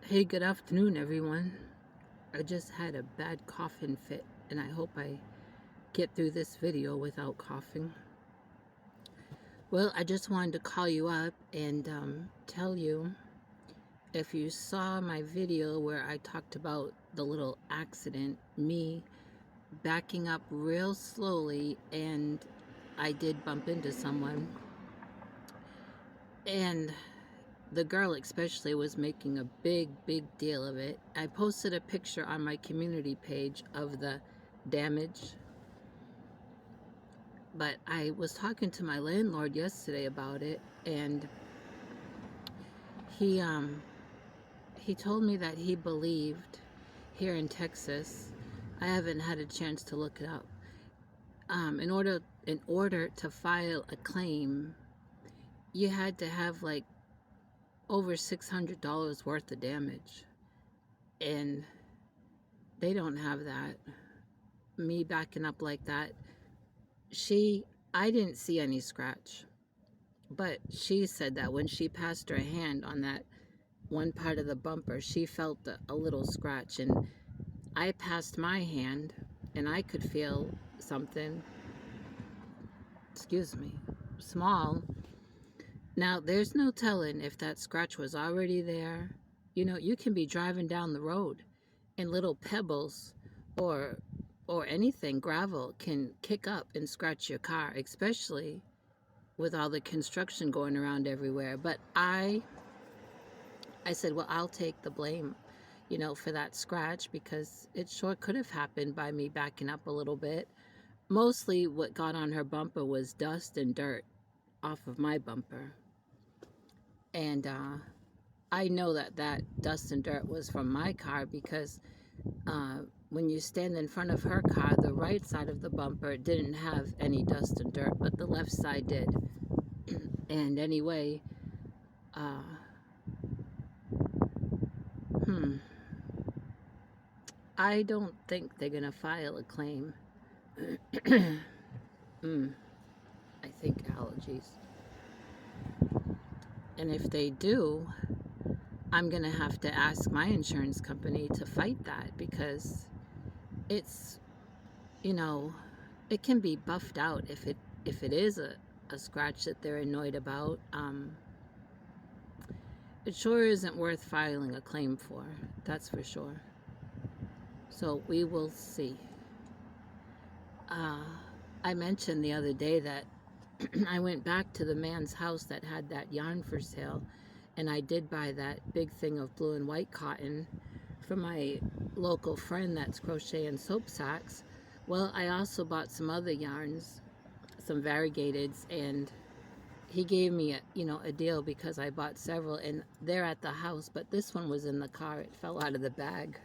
Hey, good afternoon, everyone. I just had a bad coughing fit, and I hope I get through this video without coughing. Well, I just wanted to call you up and tell you if you saw my video where I talked about the little accident, me backing up real slowly, and I did bump into someone. And the girl especially was making a big deal of it. I posted a picture on my community page of the damage, but I was talking to my landlord yesterday about it, and he he told me that he believed here in Texas, I haven't had a chance to look it up, in order to file a claim, you had to have like over $600 worth of damage, and they don't have that. Me backing up like that, I didn't see any scratch, but she said that when she passed her hand on that one part of the bumper, she felt a little scratch, and I passed my hand and I could feel something, excuse me, small. Now, there's no telling if that scratch was already there. You know, you can be driving down the road and little pebbles or anything, gravel, can kick up and scratch your car, especially with all the construction going around everywhere. But I said, well, I'll take the blame, for that scratch, because it sure could have happened by me backing up a little bit. Mostly what got on her bumper was dust and dirt off of my bumper. And I know that dust and dirt was from my car because when you stand in front of her car, the right side of the bumper didn't have any dust and dirt, but the left side did. And anyway, I don't think they're gonna file a claim. I think allergies. And if they do, I'm gonna have to ask my insurance company to fight that, because it's, it can be buffed out if it is a scratch that they're annoyed about. It sure isn't worth filing a claim for, that's for sure. So we will see. I mentioned the other day that I went back to the man's house that had that yarn for sale, and I did buy that big thing of blue and white cotton from my local friend that's crocheting soap sacks. Well, I also bought some other yarns, some variegateds, and he gave me a deal because I bought several, and they're at the house, but this one was in the car. It fell out of the bag.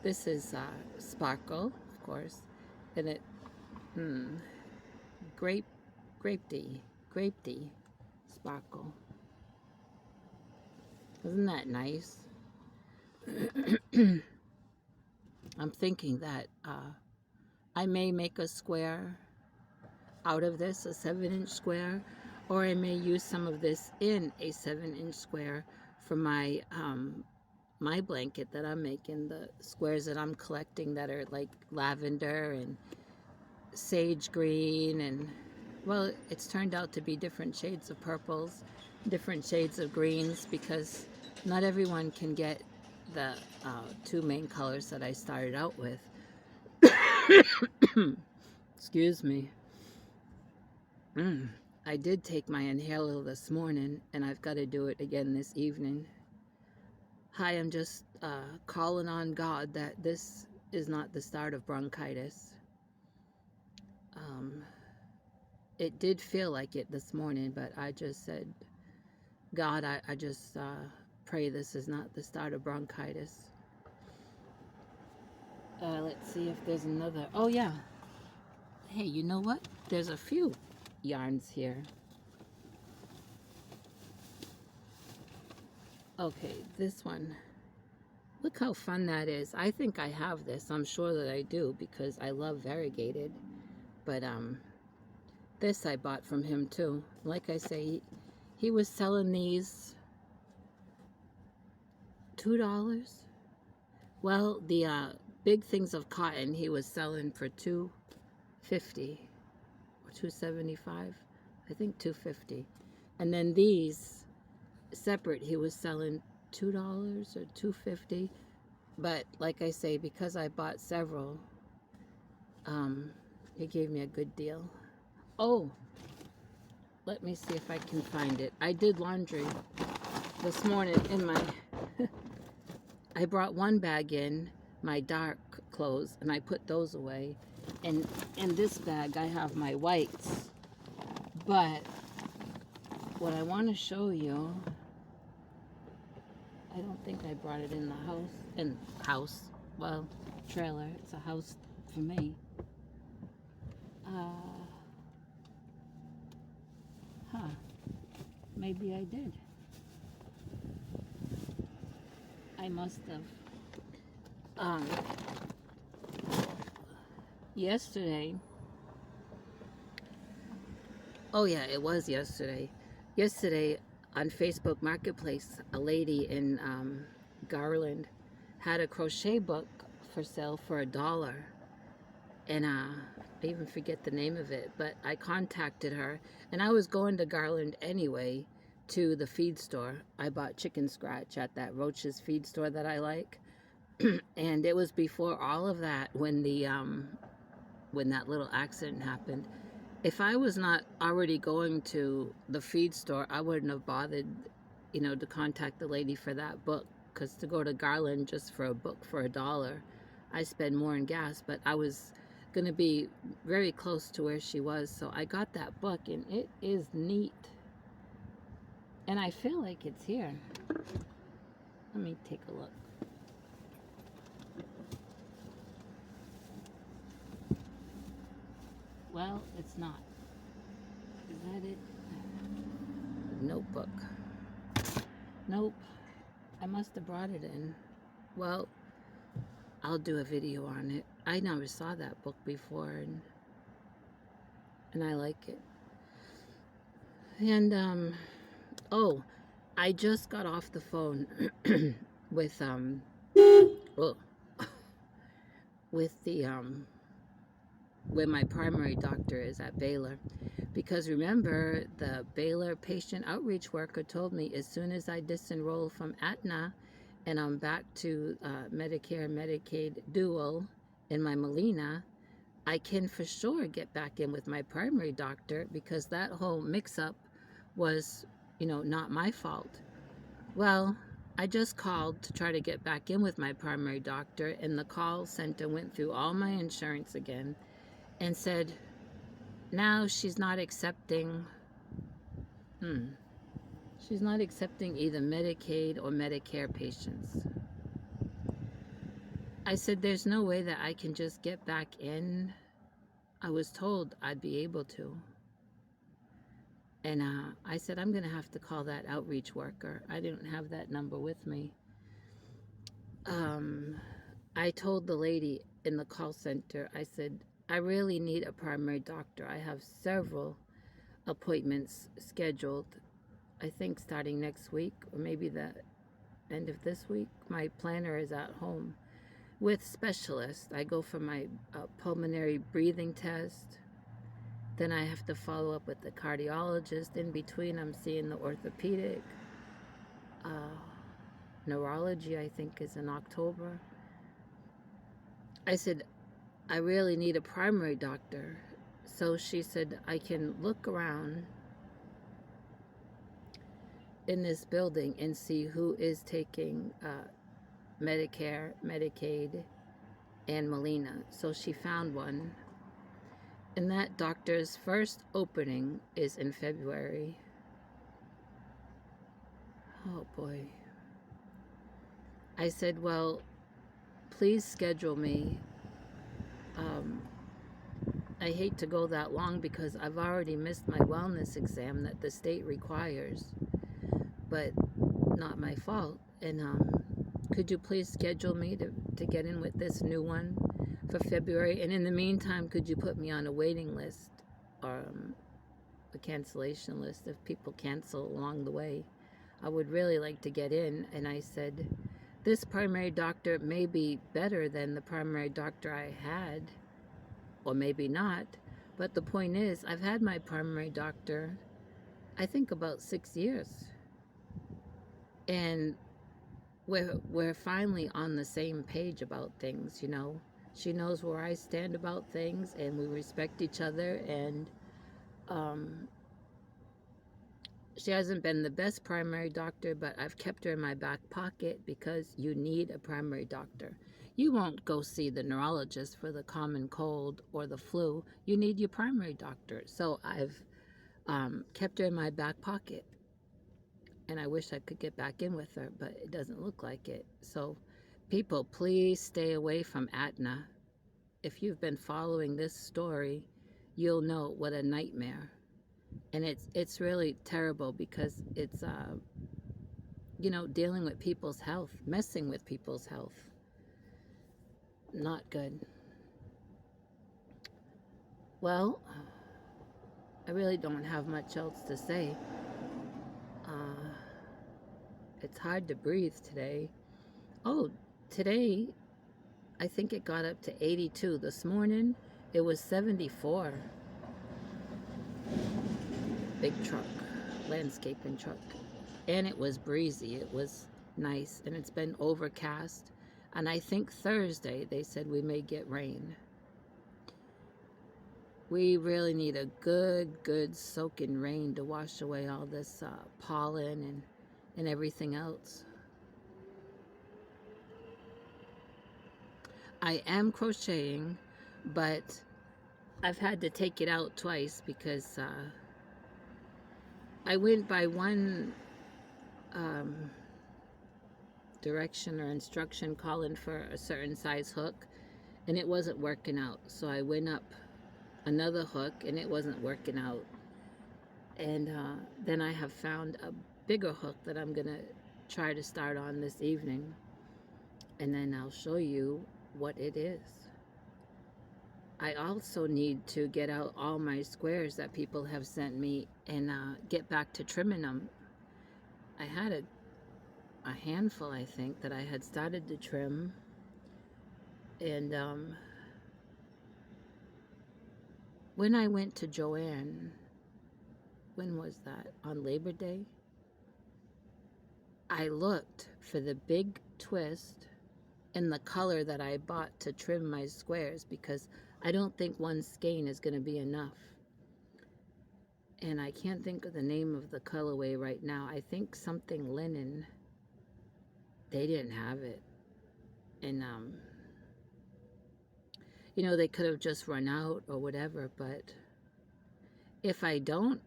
This is Sparkle, of course, and it grape tea Sparkle. Isn't that nice? I'm thinking that I may make a square out of this, a 7-inch square, or I may use some of this in a 7-inch square for my my blanket that I'm making, the squares that I'm collecting that are like lavender and sage green, and well, it's turned out to be different shades of purples, different shades of greens, because not everyone can get the two main colors that I started out with. Excuse me. I did take my inhaler this morning, and I've got to do it again this evening. Hi, I'm just calling on God that this is not the start of bronchitis. It did feel like it this morning, but I just said, God, I just pray this is not the start of bronchitis. Let's see if there's another. Oh, yeah. Hey, you know what? There's a few yarns here. Okay, this one. Look how fun that is. I think I have this. I'm sure that I do, because I love variegated. But this I bought from him too. Like I say, he was selling these $2. Well, the big things of cotton he was selling for $2.50 or $2.75. I think $2.50. And then these separate he was selling $2 or $2.50. But like I say, because I bought several, he gave me a good deal. Oh, let me see if I can find it. I did laundry this morning in my I brought one bag in, my dark clothes, and I put those away. And in this bag I have my whites. But what I want to show you, I don't think I brought it in the house. Well, trailer. It's a house for me. Maybe I did. I must have. Yesterday. Oh yeah, it was yesterday. Yesterday on Facebook Marketplace, a lady in Garland had a crochet book for sale for $1. And I even forget the name of it, but I contacted her, and I was going to Garland anyway to the feed store. I bought chicken scratch at that Roach's feed store that I like. And it was before all of that when that little accident happened. If I was not already going to the feed store, I wouldn't have bothered, to contact the lady for that book, because to go to Garland just for a book for $1, I spend more in gas. But I was going to be very close to where she was, so I got that book, and it is neat. And I feel like it's here. Let me take a look. Well, it's not. Is that it? Notebook. Nope. I must have brought it in. Well, I'll do a video on it. I never saw that book before, and I like it. And oh, I just got off the phone with with the where my primary doctor is at Baylor, because remember, the Baylor patient outreach worker told me as soon as I disenroll from Aetna and I'm back to Medicare Medicaid dual in my Molina, I can for sure get back in with my primary doctor, because that whole mix-up was, not my fault. Well, I just called to try to get back in with my primary doctor, and the call center went through all my insurance again and said, now she's not accepting, she's not accepting either Medicaid or Medicare patients. I said, there's no way that I can just get back in. I was told I'd be able to. And I said, I'm going to have to call that outreach worker. I didn't have that number with me. I told the lady in the call center, I said, I really need a primary doctor. I have several appointments scheduled, I think starting next week or maybe the end of this week. My planner is at home with specialists. I go for my pulmonary breathing test. Then I have to follow up with the cardiologist. In between, I'm seeing the orthopedic. Neurology, I think, is in October. I said, I really need a primary doctor. So she said, I can look around in this building and see who is taking Medicare, Medicaid, and Molina. So she found one. And that doctor's first opening is in February. Oh boy. I said, well, please schedule me. I hate to go that long because I've already missed my wellness exam that the state requires, but not my fault. And could you please schedule me to get in with this new one for February? And in the meantime, could you put me on a waiting list or a cancellation list if people cancel along the way? I would really like to get in. And I said, This primary doctor may be better than the primary doctor I had, or maybe not. But the point is, I've had my primary doctor, I think, about 6 years. And we're finally on the same page about things, you know. She knows where I stand about things, and we respect each other. And um, she hasn't been the best primary doctor, but I've kept her in my back pocket because you need a primary doctor. You won't go see the neurologist for the common cold or the flu. You need your primary doctor. So I've kept her in my back pocket. And I wish I could get back in with her, but it doesn't look like it. So people, please stay away from Aetna. If you've been following this story, you'll know what a nightmare. And it's really terrible because it's you know, dealing with people's health, messing with people's health. Not good. Well, I really don't have much else to say. It's hard to breathe today. Oh, today I think it got up to 82. This morning it was 74. Big truck, landscaping truck. And it was breezy. It was nice. And it's been overcast. And I think Thursday they said we may get rain. We really need a good soaking rain to wash away all this pollen and everything else. I am crocheting, but I've had to take it out twice because I went by one direction or instruction calling for a certain size hook, and it wasn't working out. So I went up another hook, and it wasn't working out. And then I have found a bigger hook that I'm gonna try to start on this evening, and then I'll show you what it is. I also need to get out all my squares that people have sent me and get back to trimming them. I had a handful, I think, that I had started to trim, and when I went to Joanne, when was that? On Labor Day? I looked for the big twist in the color that I bought to trim my squares because I don't think one skein is going to be enough. And I can't think of the name of the colorway right now. I think something linen. They didn't have it. And you know, they could have just run out or whatever, but if I do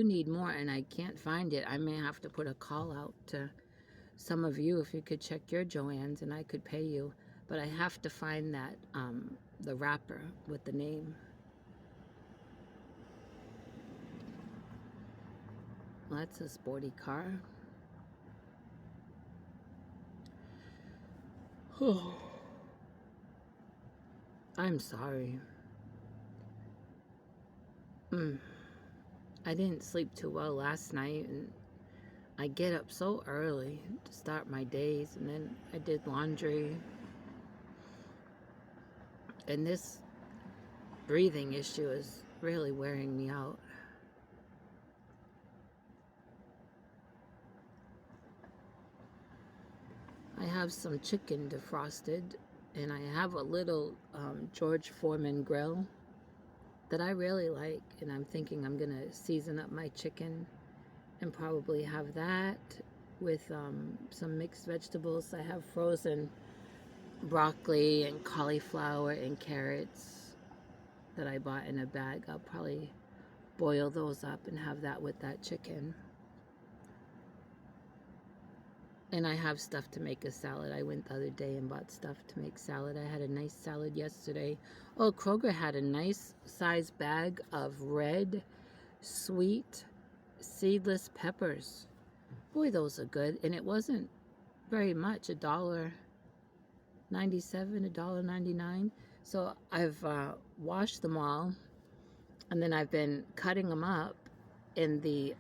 need more and I can't find it, I may have to put a call out to some of you if you could check your Joann's and I could pay you. But I have to find that, the wrapper with the name. Well, that's a sporty car. Oh, I'm sorry. I didn't sleep too well last night, and I get up so early to start my days, and then I did laundry. And this breathing issue is really wearing me out. I have some chicken defrosted, and I have a little George Foreman grill that I really like, and I'm thinking I'm gonna season up my chicken and probably have that with some mixed vegetables. I have frozen broccoli and cauliflower and carrots that I bought in a bag. I'll probably boil those up and have that with that chicken. And I have stuff to make a salad. I went the other day and bought stuff to make salad. I had a nice salad yesterday. Oh, Kroger had a nice size bag of red, sweet, seedless peppers. Boy, those are good. And it wasn't very much, $1.97, $1.99. So I've washed them all, and then I've been cutting them up in the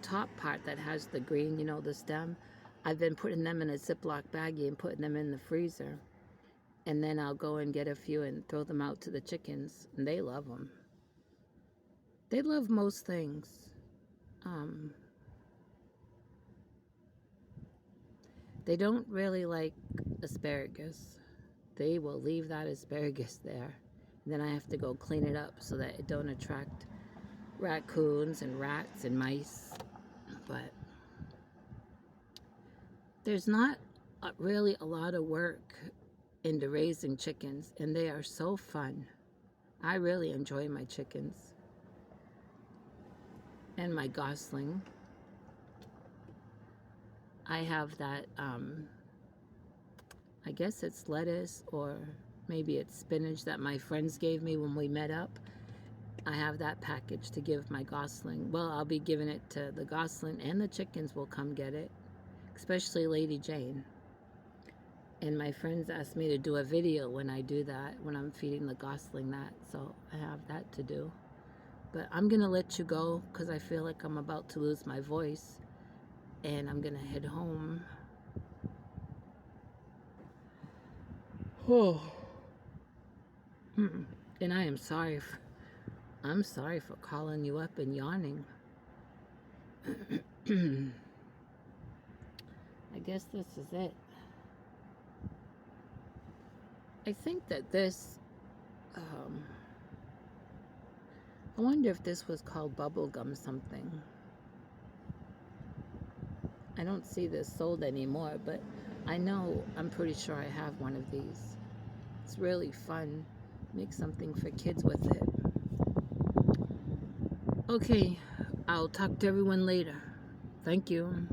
top part that has the green, you know, the stem. I've been putting them in a Ziploc baggie and putting them in the freezer. And then I'll go and get a few and throw them out to the chickens. And they love them. They love most things. They don't really like asparagus. They will leave that asparagus there. And then I have to go clean it up so that it don't attract raccoons and rats and mice. But there's not really a lot of work into raising chickens, and they are so fun. I really enjoy my chickens and my gosling. I have that, I guess it's lettuce or maybe it's spinach that my friends gave me when we met up. I have that package to give my gosling. Well, I'll be giving it to the gosling, and the chickens will come get it, especially Lady Jane. And my friends asked me to do a video when I do that, when I'm feeding the gosling that, so I have that to do. But I'm gonna let you go because I feel like I'm about to lose my voice, and I'm gonna head home. Oh. And I am sorry I'm sorry for calling you up and yawning. I guess this is it. I think that this, I wonder if this was called bubblegum something. I don't see this sold anymore, but I know, I'm pretty sure I have one of these. It's really fun. Make something for kids with it. Okay, I'll talk to everyone later. Thank you.